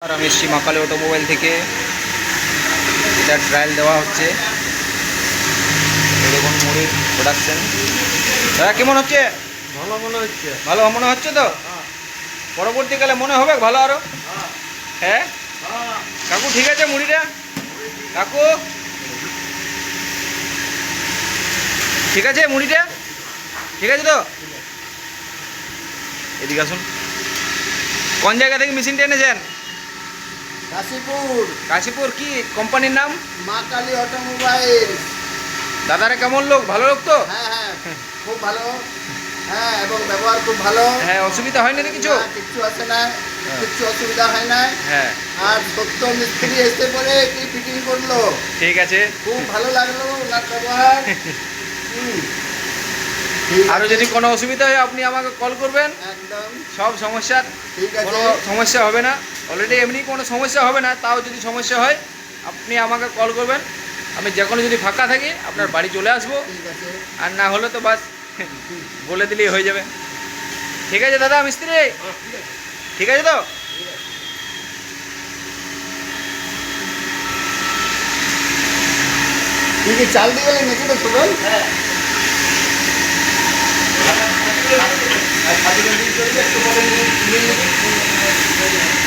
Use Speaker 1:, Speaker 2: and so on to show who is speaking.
Speaker 1: আর আমি এসছি মা কালী অটোমোবাইল থেকে। এটা ট্রায়াল দেওয়া হচ্ছে। দেখুন মুড়ির প্রোডাকশন। দাদা কেমন হচ্ছে?
Speaker 2: ভালো মনে হচ্ছে।
Speaker 1: ভালো মনে হচ্ছে তো? পরবর্তীকালে মনে হবে ভালো আরো। হ্যাঁ কাকু ঠিক আছে মুড়িটা? কাকু ঠিক আছে মুড়িটা? ঠিক আছে তো? এদিকে আসুন। কোন জায়গা থেকে মেশিনটা এনেছেন?
Speaker 2: কাশীপুর।
Speaker 1: কাশীপুর কি কোম্পানির নাম?
Speaker 2: মা কালী অটোমোবাইল।
Speaker 1: দাদারা কেমন লোক? ভালো লোক তো?
Speaker 2: হ্যাঁ খুব ভালো। হ্যাঁ এবং ব্যবহার খুব ভালো।
Speaker 1: হ্যাঁ অসুবিধা হয়নি তো কিছু?
Speaker 2: কিছু আসে না, কিছু অসুবিধা হয় না।
Speaker 1: হ্যাঁ
Speaker 2: আর সত্য মিস্ত্রি এসে পরে কি ফিটিং করলো,
Speaker 1: ঠিক আছে।
Speaker 2: খুব ভালো লাগলো ওনার ব্যবহার।
Speaker 1: আরও যদি কোনো অসুবিধা হয় আপনি আমাকে কল করবেন।
Speaker 2: একদম
Speaker 1: সব সমস্যার
Speaker 2: ঠিক আছে।
Speaker 1: কোনো সমস্যা হবে না। অলরেডি এমনি কোনো সমস্যা হবে না, তাও যদি সমস্যা হয় আপনি আমাকে কল করবেন। আমি যে কোনো যদি ফাঁকা থাকি আপনার বাড়ি চলে আসবো।
Speaker 2: ঠিক আছে।
Speaker 1: আর না হলে তো বাস বলে দিলেই হয়ে যাবে। ঠিক আছে দাদা মিস্ত্রি? ঠিক আছে তো?
Speaker 2: তুই কি চাল দিয়ে গেলি নাকি তো সুবল? হ্যাঁ